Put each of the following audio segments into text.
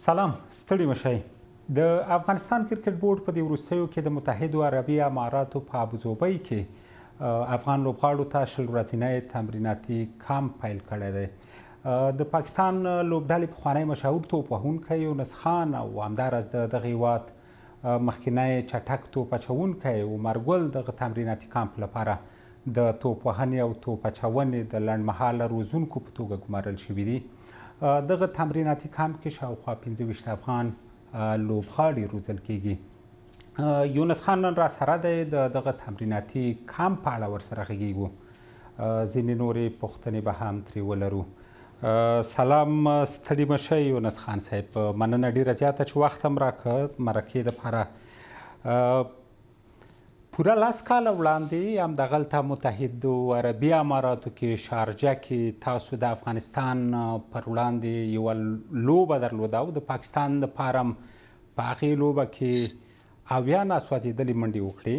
سلام ستړي مشئ. د افغانستان کرکټ بورډ په دې وروستیو کې د متحدو عربي اماراتو په ابوظبي کې افغان لوبغاړو ته 10 ورځنی تمریناتي کامپ پیل کړی دی. د پاکستان لوبډلې پخوانی مشهور توپ وهونکی یونس خان او همداراز د دغه هیواد مخکینی چټک توپ اچوونکی عمر ګل دغه تمریناتي کامپ لپاره د توپ وهنې او توپ اچونې د لنډمهاله روزونکو په توګه ګمارل شوي دي. دغه تمریناتي کامپ کې شاوخوا 25 افغان لوبغاړي روزل کیږي. یونس خان نن راسره دی. دغه تمریناتي کامپ په اړه ورسره غږیږو، ځینې نورې پوښتنې به هم ترې ولرو. سلام ستړي مشئ یونس خان صاحب، مننه ډیره زیاته چې وخت هم راکړه مرکې دپاره. پوره 10 کاله وړاندې همدغلته متحدو عربي اماراتو کې شارجه کې تاسو د افغانستان پر وړاندې یوه لوبه درلوده او د پاکستان دپاره هم په هغې لوبه کې 80 ناسوځېدلې منډې وکړې.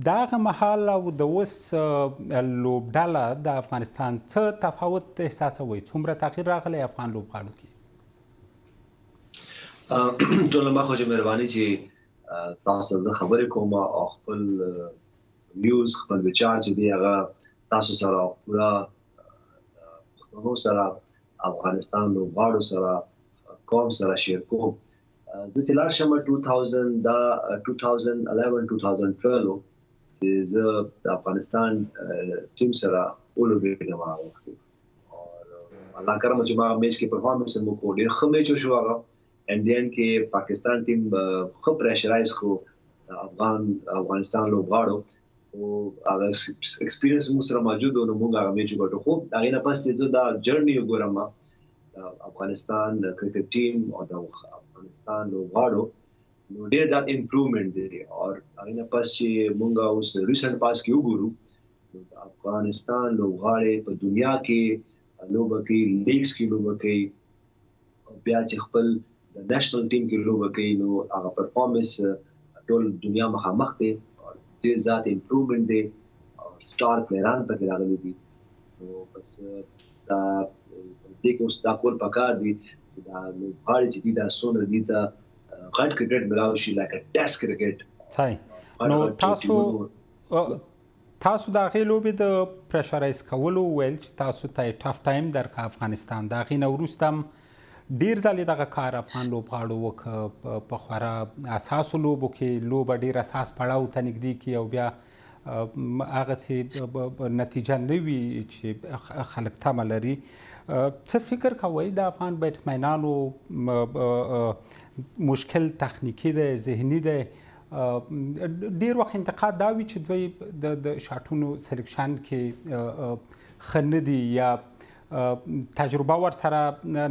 د هغه مهال او د اوس لوبډله د افغانستان څه تفاوت احساسوئ؟ څومره تغییر راغلی افغان لوبغاړو کې؟ ټول ما خو چې مهرباني چې تاسو زه خبرې کوم او خپل ویوز خپل وچار چې دی هغه تاسو سره پورا پښتنو سره افغانستان لوبغاړو سره قوم سره شیر کوم. د تلار شمه 2011-2012 چې زه د افغانستان ټیم سره ولوبېدم هغه وخت او الله کرم چې ما میچ کې پرفارمنس مو کو ډېر ښه میچ وشو. هغه انډین کې پاکستان ټیم خو پریشرایز کو افغانستان لوبغاړو او هغه ایکسپیرینس مو سره موجود و نو موږ هغه میچ وګټو. خو هغه نه پس چې دا جرنی وګورم افغانستان کرکټ ټیم او د افغانستان لوبغاړو نو ډېر ځات امپروومنت دی او هغه نه پس چې موږ اوس ریسنت پاس کې وګورو افغانستان لوبغاړي په دنیا کې لوبه کوي، لیګز کې لوبه کوي، بیا چې خپل د نېشنل ټیم کې لوبه کوي نو هغه پرفارمنس ټول دنیا مخامخ دی او ډېر ذات امپروومنت دی او سٹار پلیران پکې راغلي دي. نو بس دا دې کې اوس دا کول پکار دي چې دا لوبغاړي چې دي دا څومره دي ته غټ کرکټ ملاو شي لکه ټیسټ کرکټ. نو تاسو د هغې لوبې د پریشرایز کولو ویل چې تاسو ته ټف ټایم درکړه افغانستان، د هغې نه وروسته هم ډیر ځلې دغه کار افغان لوبغاړو وکړه په خورا اساسو لوبو کې لوبه ډیر اساس پړاو ته نږدې کړي او بیا هغسې نتیجه نه وي چې خلک تمه لري. څه فکر کوئ د افغان بیټسمینانو مشکل تخنیکي دی، ذهني دی؟ ډیر وخت انتقاد دا وي چې دوی د شاټونو سلیکشن کې ښه نه دي یا تجربه ورسره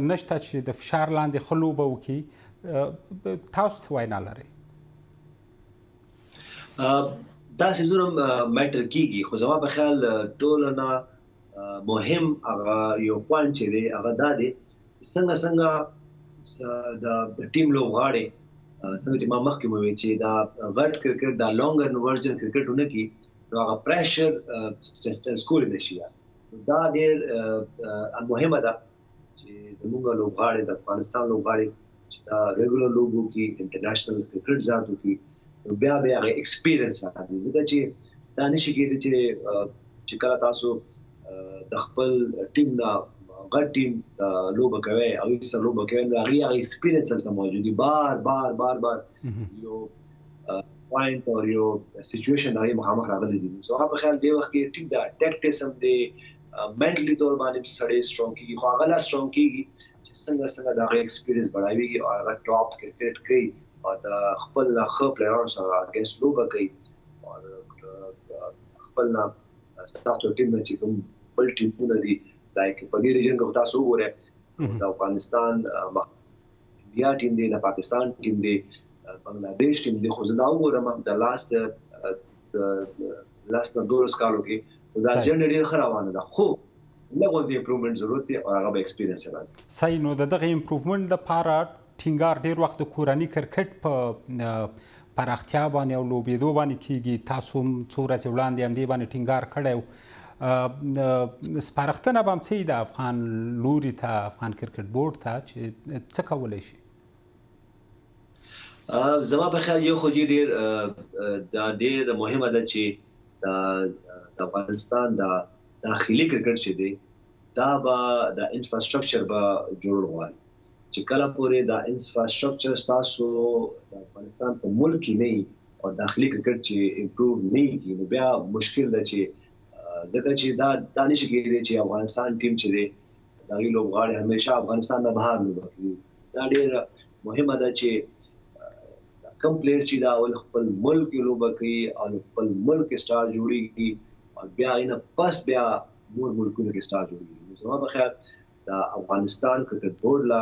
نشته چې د فشار لاندې ښه لوبه وکړي. تاسو څه وینا لرئ؟ دا څیزونه میټر کیږي خو زما په خیال ټولو نه مهم هغه یو پوینټ چې دی هغه دا دی څنګه د ټیم لوبغاړي څنګه چې ما مخکې وویل چې دا غټ کرکټ دا لانګر ورژن کرکټ ونه کړي نو هغه پریشر سکول نه شي. دا ډېر مهمه ده چې زموږ لوبغاړي د افغانستان لوبغاړي چې دا ریګولر لوبو کې انټرنیشنل کرکټ ځاتو کې نو بیا هغه ایکسپیرینس راځي. ځکه چې دا نشي کېدی چې کله تاسو د خپل ټیم نه غټ ټیم لوبه کوي او یې سره لوبه کوي نو هغه ایکسپیرینس هلته موجود دي. بار بار یو پوینټ او یو سچویشن هغه مخامخ راغلي دي. نو هغه په خیال دی وخت کې ټیم دا ټیکټیسم دی منټلی طور باندې سړی سترونګ کیږي خو هغه لا سترونګ کیږي چې څنګه دا ایکسپیرینس بڑھاوي او هغه ټاپ کرکټ کوي او د خپل ښه پلیرانو سره اګینسټ لوبه کوي او خپل ساتو ټیم چې کوم بل ټیمونه دي لایک په دې ریجن کې تاسو وګورئ د افغانستان انډیا ټیم دی، د پاکستان ټیم دی، بنگلاديش ټیم دی. خو زه دا وګورم د لاست 12 کالو کې دا جرنی ډېر ښه روانه ده خو لږ د امپروومنټ ضرورت دی او هغه به ایکسپیرینس راځي. صحیح. نو د دغه امپروومنټ لپاره ټینګار ډېر وخت د کورني کرکټ په پراختیا باندې او لوبېدو باندې کیږي. تاسو هم څو ورځې وړاندې همدې باندې ټینګار کړی و. سپارښتنه به هم څه وي د افغان لوري ته افغان کرکټ بورډ ته چې څه کولی شي؟ زما په خیال یو خو ډېر دا ډېر مهمه ده چې د افغانستان د داخلي کرکټ چې دی دا به د انفراستراکچر به جوړ غواړي چې کله پورې د انفراستراکچر ستاسو د افغانستان په ملک کې نه او داخلي کرکټ چې امپروو نه کیږي نو بیا مشکل ده چې ځکه چې دا نشي کېدای چې افغانستان ټیم چې دی دا یو لوبغاړي همیشه افغانستان نه بهر لوبه کوي. دا ډېر مهمه ده چې کم پلیئر چې دا اول خپل ملک لوبه کوي او خپل ملک سٹار جوړیږي او بیا نه پس بیا نور ملکونو کې سٹار جوړیږي. زما په خیال دا افغانستان کرکټ بورډ لا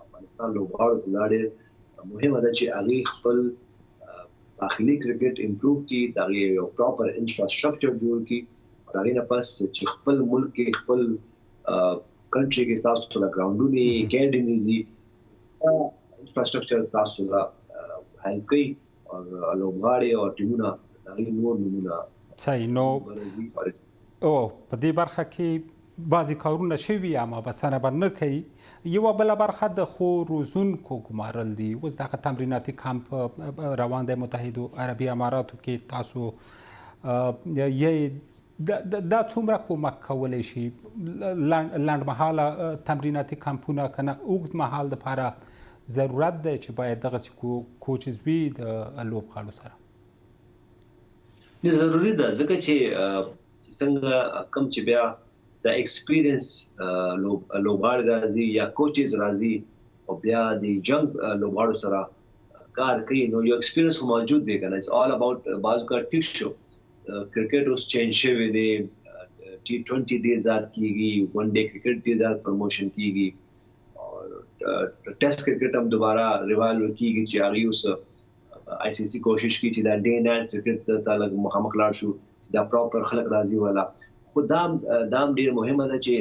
افغانستان لوبغاړو ته ډېر مهمه ده چې هغه خپل داخلي کرکټ امپروو کړي، دا یو پراپر انفراستراکچر جوړ کړي او دا نه پس چې خپل ملک کې خپل کنټري کې تاسو له ګراوندونو اکیډمیزي انفراستراکچر تاسو لا هیلپ کوي او لوبغاړي او ټیمونه دا نور نمونه صحیح. نو په دې برخه کې بعضې کارونه شوي اما بسنه به نه کوي. یوه بله برخه د ښو روزونکو ګمارل دي. اوس دغه تمریناتي کمپ روان دی متحدو عربي اماراتو کې، تاسو دا څومره کومک کولی شي لنډمهاله تمریناتي کمپونه که نه اوږد مهال دپاره ضرورت دی چې باید دغسې کوچز وي د لوبغاړو سره؟ ضروري ده ځکه چې څنګه کوم چې بیا د ایکسپیرینس لوبغاړي راځي یا کوچز راځي او بیا د جنګ لوبغاړو سره کار کوي نو یو ایکسپیرینس موجود دی کنه. اټس آل اباوت بازو کا ټیک شو کرکټ اوس چینج شوی دی. T20 ډیر زیات کیږي، ون ډے کرکټ ډیر زیات پروموشن کیږي او ټیسټ کرکټ هم دوباره ریوایول کیږي چې هغه اوس ICC کوشش کوي چې دا ډے نایټ کرکټ ته لږ مخامخ لاړ شو، دا پراپر خلک راځي ولا خو دا ډیر مهمه ده چې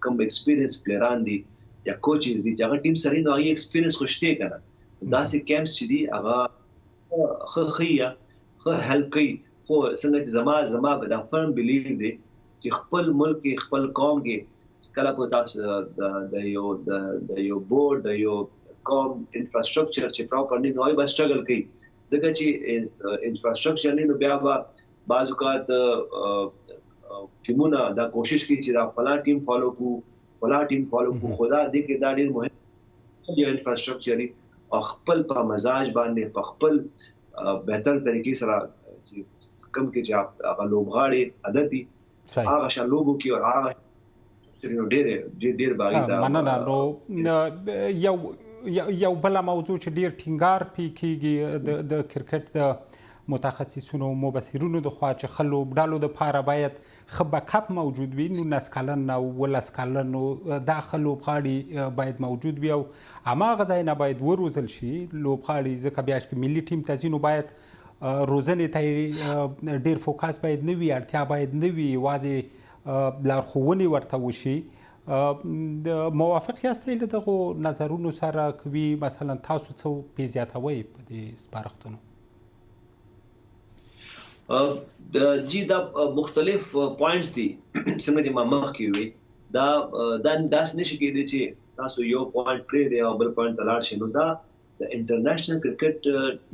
کوم ایکسپیرینس پلیران دي یا کوچز دي چې هغه ټیم سره نو هغه ایکسپیرینس خوشته کنه. داسې کیمپس چې دي هغه خو هیلپ کوي. خو څنګه چې زما د فرم بلیف دی چې خپل ملک خپل قوم کې کله کو تاسو د یو بورډ د یو قوم انفراستراکچر چې پراپر نه وي بس سټرګل کوي ځکه چې انفراستراکچر نه نو بیا بعض اوقات ټیمونه دا کوشش کوي چې دا فلا ټیم فالو کو خدا دې کې دا ډېر مهم دی انفراستراکچر او خپل په مزاج باندې په خپل بهتر طریقې سره کم کې چې هغه لوبغاړي عادت دي هغه شالوبو کې او هغه ډېر باغی دا مننه. نو یو بله موضوع چې ډېر ټینګار پې کېږي د کرکټ د متخصصونو مبصرونو د خوا چې ښه لوبډالو دپاره باید ښه بکپ موجود وي. 19 کلن او 12 کلنو دا ښه لوبغاړي باید موجود وي او هماغه ځای نه باید وروزل شي لوبغاړي ځکه بیا چې ملي ټیم ته ځي نو باید روزنې ته ډېر فوکس باید نه وي، اړتیا باید نه وي، یوازې لارښوونې ورته وشي. موافق یاستئ له دغو نظرونو سره کوي مثلا تاسو څه پې زیاتوئ په دې سپارښتنو؟ جی دا مختلف پوینټس دي څنګه چې ما مخکې وی دا داس نشي کېدی چې تاسو یو پوینټ پرې دی او بل پوینټ ته لاړ شئ. نو دا د انټرنیشنل کرکټ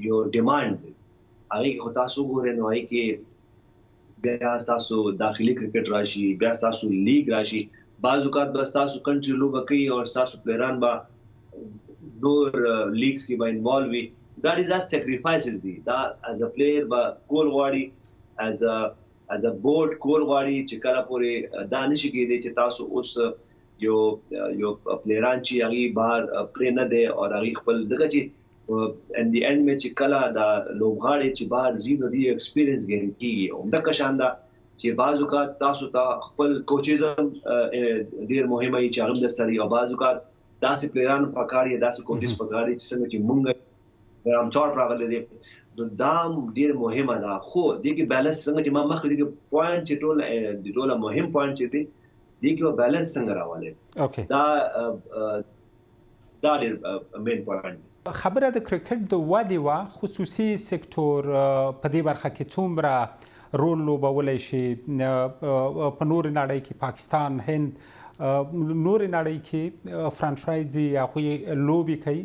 یو ډیمانډ دی هغې خو تاسو وګورئ نو هغې کې بیا ستاسو داخلي کرکټ راشي، بیا ستاسو لیګ راشي، بعض اوقات به ستاسو کنټري لوبه کوي او ستاسو پلیران به نور لیګس کې به انوالو وي. دا ډېر زیات سیکریفایسز دي. دا ایز ا پلیر به کول غواړي، ایز ا بورډ کول غواړي چې کله پورې دا نشي کېدی چې تاسو اوس یو پلیران چې هغې بهر پرې نه دی او هغې خپل دغه چې ان دی اینڈ میں چې کله دا لوبغاړي چې بهر ځي نو دې ایکسپیرینس ګین کېږي. همدغه شان ده چې بعض اوقات تاسو ته خپل کوچز هم ډېر مهمه وي چې هغه هم درسره وي او بعض اوقات داسې پلیران پکار دي داسې کوچز پکار دي چې څنګه چې مونږ رامچور راغلی دی نو دا ډېر مهمه ده. خو دې کې بیلنس څنګه چې ما مخکې دې کې پوینټ چې ټوله مهم پوینټ چې دی دې کې بیلنس څنګه راولي دا ډېر مین پوینټ دی. خبره د کرکټ د ودې وه، خصوصي سکتور په دې برخه کې څومره رول لوبولی شي په نورې نړۍ کې پاکستان هند نورې نړۍ کې فرانچایزي هغوی لوبې کوي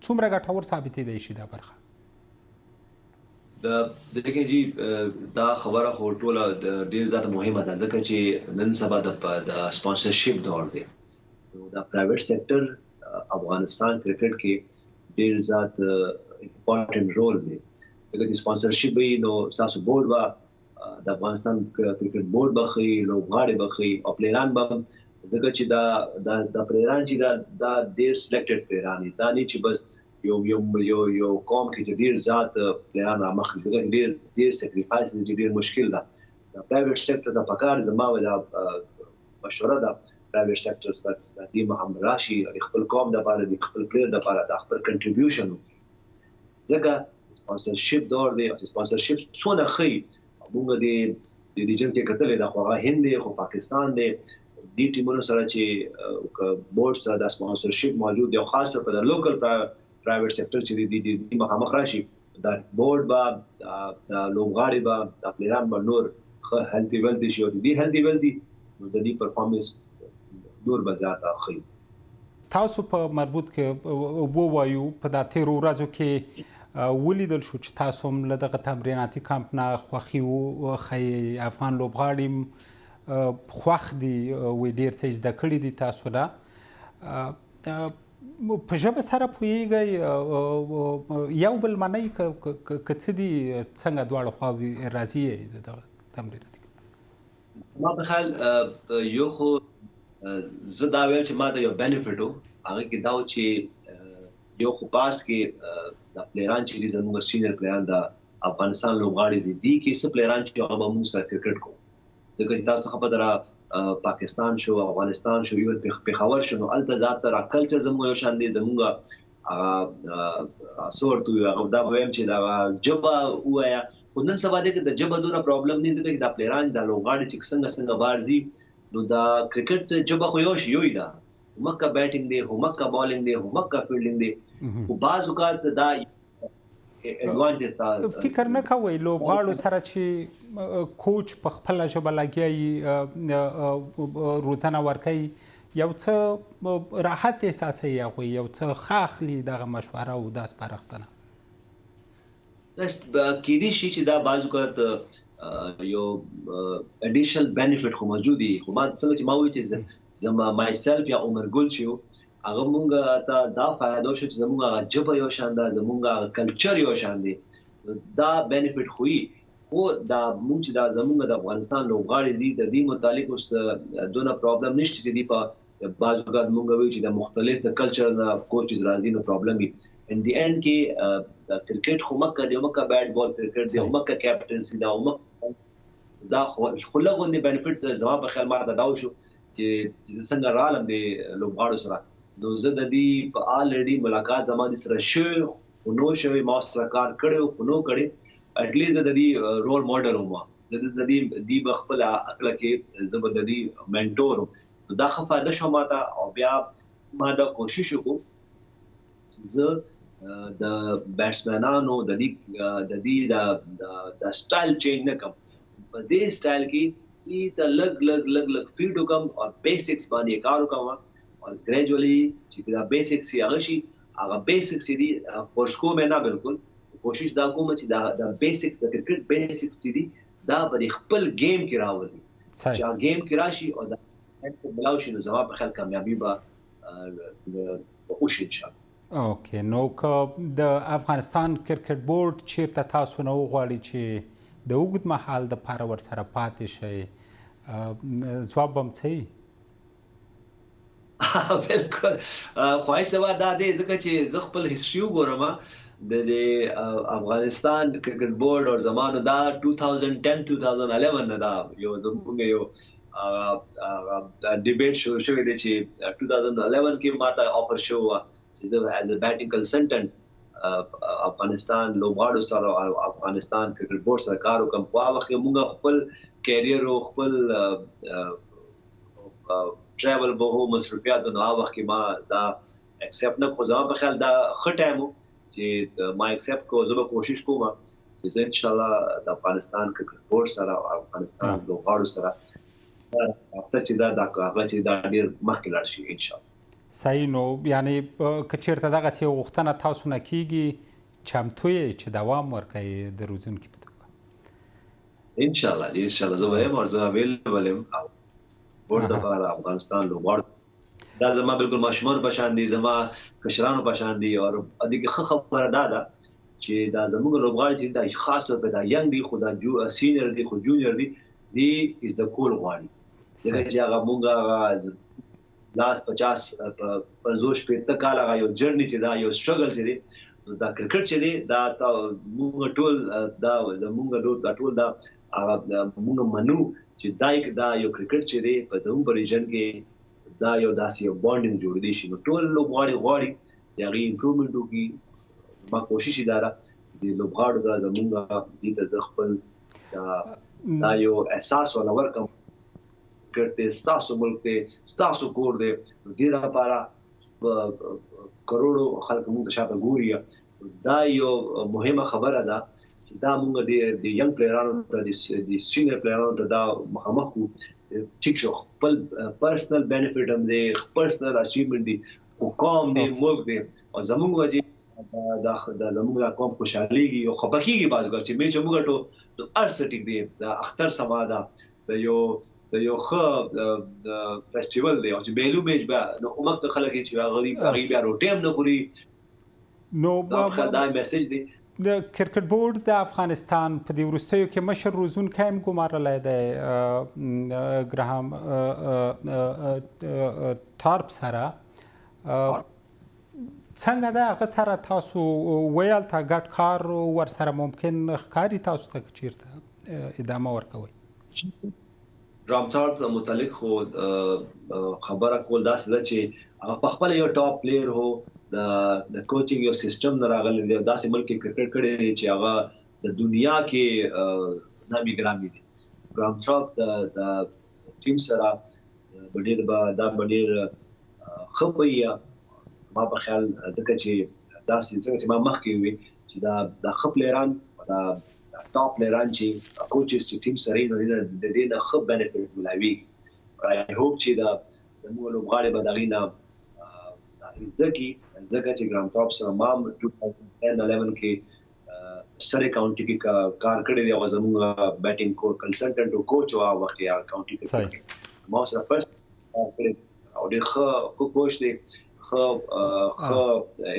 څومره ګټور ثابتېدی شي دا برخه د دغه جی دا خبره خو ټوله ډیر زیات مهمه ده ځکه چې نن سبا د سپانسرشپ دور دی دا پرایویټ سېکټر افغانستان کرکټ کې ډیر زیات امپورټنت رول دی دغه چې سپانسرشپ وي نو تاسو بورډ وا د افغانستان کرکټ بورډ بخي لوبغاړي بخي او پلیران به ځکه چې دا پلیران چې دا ډیر سلیکټډ پلیران دي دا نه چې بس یو قوم کې ډیر زیات پلیران رامخې دغه ډیر سیکریفایس ډیر مشکل ده دا پرایویټ سېکټر د پکار زما ولا مشوره ده پرایویټ سېکټر سره د محمد راشي خپل قوم د لپاره د خپل پلیر د لپاره د خپل کنټریبیوشن ځکه سپانسرشپ دور دی او سپانسرشپ څونه خي موږ د ریجن کې کتلې دا خو هند دی خو پاکستان دی د ټیمونو سره چې بورډ سره د سپانسرشپ موجود دی خاص په د لوکل پرایویټ سېکټر چې د مخامخ راشي دا بورډ با د لوبغاړي با د پلیران با نور هلتي ولدي شو دي هلتي ولدي نو د دې پرفارمنس نور بزاته خي تاسو په مربوط کې ووایو په دا تیر ورځو کې ولیدل شو چې تاسو هم له دغه تمریناتي کمپ نه خوښي وښیئ افغان لوبغاړي خوښ دي وایي ډېر څه زده کړي دي تاسو نه په ژبه سره پوهیږئ یو بل منئ که څه دي څنګه دواړه خواوې راضي یې د دغه تمریناتي ما په خیال یو خو زه دا ویل چې ما د یو بینیفټ و هغه کې دا و چې یو خو پاست کې د پلیران چې دي زموږ سینیر پلیران د افغانستان لوبغاړي دي کې څه پلیران چې هغه موږ سره کرکټ کوو ځکه چې تاسو خبر درا پاکستان شو افغانستان شو یو پیښور شو نو الته ذات را کلچر زموږ یو شان دي زموږ سورت یو دا ویم چې دا جبا وایا نن سبا د جبا دونه پرابلم نه دي چې د پلیران د لوبغاړي چې څنګه بارځي نو دا کرکټ جبا خو یو شی دا همکا بیټینګ دی همکا بالینګ دی همکا فیلډینګ دی خو بعض اوقات دا ایڈوانټیج تا فکر نه کوئ لوبغاړو سره چې کوچ په خپل ژبه لګیایي روزنه ورکوي یو څه راحت احساسوي هغوی یو څه ښه اخلي دغه مشوره او دا سپارښتنه کیدای شي چې دا بعض اوقات یو اډیشنل بینیفټ خو موجود دي خو ما څنګه چې ما وایي چې زما مای سیلف یا عمر ګل چې هغه مونږ ته دا فائدہ شو چې زموږ جبه یو شان ده زموږ کلچر یو شان دی دا بینیفټ خوې او دا مونږ چې دا زموږ د افغانستان لوبغاړي دي د دې متعلق اوس دونه پرابلم نشته چې په بعض اوقات مونږ وایو چې د مختلف د کلچر نه کوچز راځي نو پرابلم وي ان دی اند کې کرکټ خو مکه دی مکه بیٹ بال کرکټ دی مکه کیپټنسي دا دا خو لغونې بینیفټ زما په خیال ما دا شو چې څنګه رالم دی لوبغاړو سره نو زه د دې په الریډي ملاقات زمانه سره شو نو شوی ما سره کار کړو نو کړي اټ لیست د دې رول ماډل ومه د دې بخپل عقل کې زبر د دې منټور دا خفاده شو ماته او بیا ما دا کوشش وکړ زه د بیټسمنانو د دې د سټایل چینج نه کوم په دې سټایل کې ته لګ فیډ وکم او بیسکس باندې کار وکم और ग्रेजुअली چې دا بیسکس هغه بیسکس دي پښکو مې نه بالکل کوشش دا کوم چې دا بیسکس د کرکټ بیسکس دي دا په خپل گیم کې راوړي چې گیم کې راشي او دا بلاو شي نو زما په خیال کامیابی به وشي ان شاء الله اوکې نو که د افغانستان کرکټ بورډ چیرته تاسو نه وغواړي چې د اوږد مهال دپاره ورسره پاتې شئ ځواب به م څه وي بالکل خواهش زما دا دی ځکه چې زه خپل هسټري وګورم د افغانستان کرکټ بورډ او زمانو دا 2010-2011 نه دا یو زموږ یو ډیبیټ شوی دی چې 2011 کې ماته آفر شو چې زه ایز ا بیټینګ کنسلټنټ افغانستان لوبغاړو سره افغانستان کرکټ بورډ سره کار وکم خو هغه وخت موږ خپل کیریر او خپل ټریول به هو مصرفیات نو هغه وخت ما دا ایکسپټ نه خو زما په خیال دا ښه ټایم چې ما ایکسپټ کو زه به کوشش کوم چې ان شاء الله د افغانستان کرکټ بورډ سره او افغانستان لوبغاړو سره هغه چې دا ډېر مخکې لاړ شي ان شاء الله. صحیح. نو یعنی که چېرته دغسې یو غوښتنه تاسو نه کېږي چمتو یې چې دوام ورکوئ د روزونکي په توګه؟ انشاءالله زه به یم او زه اویلیبل یم بورډ دپاره افغانستان لوبغاړو. دا زما بالکل ماشومانو په شان دي، زما کشرانو په شان دي. او دې کې ښه خبره دا ده چې دا زموږ لوبغاړي چې دا خاص طور په دا ینګ دي، خو دا سینیر دي، خو جونیور دي، دی از د کول غواړي. ځکه چې هغه مونږ لاس 50 کال هغه یو جرني چې دا یو سټرګل چې دی، دا کرکټ چې دی دا مونږ ټول دا مونږ منو چې دا یو کرکټ چې دی په زموږ په ریجن کې دا یو داسې یو بانډینګ جوړ دی شي. نو ټول لوبغاړي غواړي چې هغې امپرومنټ وکړي. زما کوشش دا ده د لوبغاړو دا زموږ دې ته زه خپل دا یو احساس ولا ورکړم کرکټ ستاسو ملک دی، ستاسو کور دی. دې لپاره کروڑو خلک موږ ته شاته ګوري. دا یو مهمه خبره ده چې دا موږ د ینګ پلیرانو ته د سینیر پلیرانو ته دا مخامخ کړو. ټیک شو، خپل پرسنل بینیفټ هم دی، پرسنل اچیومنټ دی، خو قوم دی، ملک دی. او زموږ وجې دا زموږ دا قوم خوشحالېږي او خفه کېږي بعض وخت چې موږ ټول هر څه ټیک دی. د اختر سبا ده، د یو ښه فیسټیول دی، او چې بیلو میچ به نو عمق د خلک چې هغوی بیا روټۍ هم نه خوري. نو دا میسج دی. د کرکټ بورډ د افغانستان په دې وروستیو کې مشر روزونکی هم ګمارلی دی ګراهام ټارپ سره. څنګه ده هغه سره تاسو ویل ته ګډ کار ورسره ممکن ښکاري تاسو ته که چېرته ادامه ورکوئ؟ ګراهام ټارپ متعلق خو خبره کول داسې ده چې هغه پخپله یو ټاپ پلیر هو، د کوچینګ یو سیستم نه راغلی دی، داسې ملک کې کرکټ کړی دی چې هغه د دنیا کې نامي ګرامي دی. ګراهام ټارپ د ټیم سره دا به ډېر ښه وي ما په خیال، ځکه چې داسې څنګه چې ما مخکې وویل چې دا ښه پلیران، دا ټاپ پلیران چې کوچز چې ټیم سره یې نو د دې نه ښه بینیفټ ملاویږي. آی هوپ چې زموږ لوبغاړي به د هغې نه زده کړي، ځکه چې ګراهام ټارپ سره ما 2010-11 کې سره کاونټي کې کار کړی دی. هغه زموږ بیټینګ کنسلټنټ او کوچ و هغه وخت یې کاونټي کې ما سره فرست کار کړی او ډېر ښه کوچ دی، ښه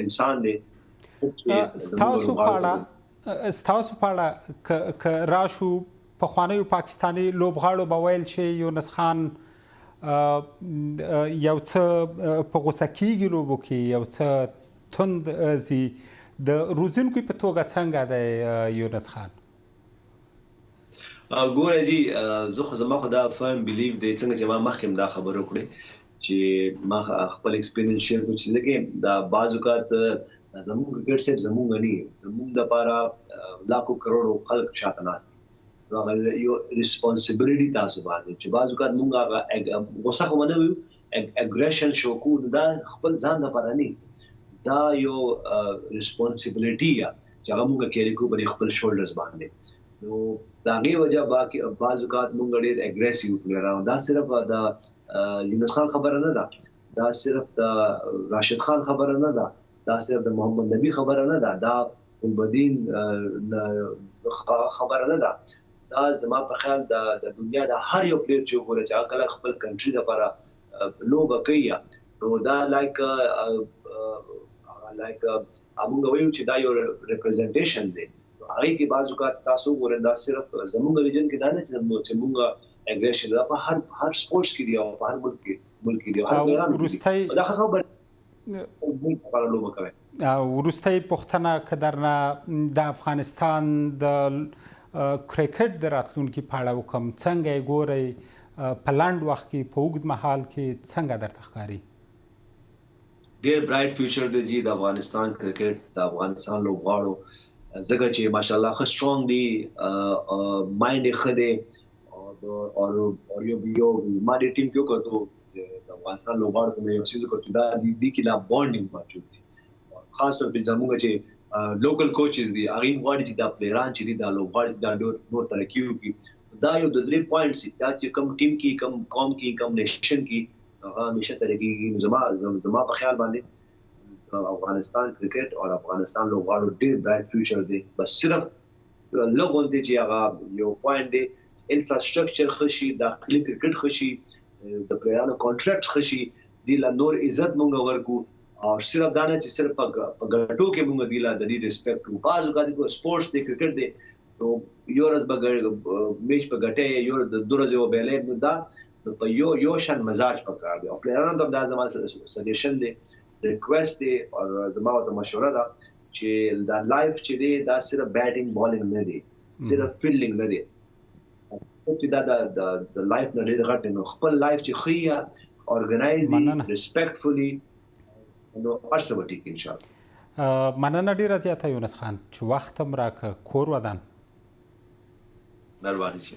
انسان دی. ستاسو په اړه که راشو پخوانیو پاکستاني لوبغاړو به ویل چې یونس خان یو څه په غوسه کېږي لوبو کې، یو څه تند ځي. د روزونکي په توګه څنګه دی یونس خان؟ ګوره جي، زما خو دا فرم بلیف دی، څنګه چې ما مخکې هم دا خبره وکړې چې ما خپل ایکسپیرینس شیر کړو چې لکه دا بعض اوقات زموږ کرکټ صرف زموږ نه دي، زموږ دپاره لاکو کروڑو خلک شاته ناست دي. هغه یو ریسپانسبیلیټي تاسو باندې چې بعض اوقات موږ هغه غوسه خو نه ویو، اګریشن شو کوو، دا خپل ځان دپاره نه، دا یو ریسپانسبیلیټي چې هغه موږ کیری کوو په خپل شولډرز باندې. نو د هغې وجه بعض اوقات موږ ډېر اګریسیو پلیران، دا صرف د یونس خان خبره نه ده، دا صرف د راشد خان خبره نه ده، دا صرف د محمد نبی خبره نه ده، دا البدین خبره نه ده. دا زما په خیال د دنیا د هر یو پلیر چې وګوره چې هغه کله خپل کنټري دپاره لوبه کوي، نو دا لایک موږ وایو چې دا یو ریپرزنټیشن دی. هغې کې بعض اوقات تاسو وګورئ دا صرف زموږ ریجن کې دا نه چې موږ اګریشن دا په هر سپورټس کې دی او په هر ملک کې دی، هر پلیران دا خبره لوبه کوي. وروستۍ پوښتنه که درنه د افغانستان د کرکټ د راتلونکي په اړه وکړم، څنګه یې ګورئ په لنډ وخت کې، په اوږد مهال کې څنګه درته ښکاري؟ ډېر برایټ فیوچر دی جی د افغانستان کرکټ، د افغانستان لوبغاړو، ځکه چې ماشاءالله ښه سټرونګ دي، مایند یې ښه دی. او یو ما دې ټیم کې وکړو د افغانستان لوبغاړو ته مې یو څیز وکړو چې دا دې کې لا بانډینګ موجود دی، خاص طور په زموږ چې لوکل کوچز دي هغه غواړي چې دا پلیران چې دي دا غواړي چې دا نور ترقي وکړي دا یو د 3 پوینټس دا چې کم ټیم کې کم قوم کې کم نیشن کې هغه همیشه ترقي کیږي زما په خیال باندې افغانستان کرکټ او افغانستان لوبغاړو ډېر برایټ فیوچر دی بس صرف لږ غونډې چې هغه یو پوینټ دی انفراستراکچر خشي داخلي کرکټ خشي د پلیرانو کانټریکټ خشي دی لا نور عزت مونږ ورکو او صرف دا نه چې صرف په ګټو کې مونږ دی لا د دې ریسپیکټ وو بعض اوقات کو سپورتس دی کرکټ دی نو یو ورځ به میچ په ګټه یو د دورځ یو بیلې دا په یو شان مزاج پکار دی او پلیرانو ته دا زما سجیشن دی ریکوست دی او زما ته مشوره ده چې دا لایف چې دی دا صرف بیټینګ بالینګ نه دی صرف فیلډینګ نه دی چې دا د لایف نه ډېر غټ نو خپل لایف چې خیا اورګنایزي ریسپیکټفولي نو ارسه به ټیک ان شاء الله مننه ډیره زیاته یونس خان چې وخت هم راکړه کور ودان مهرباني شي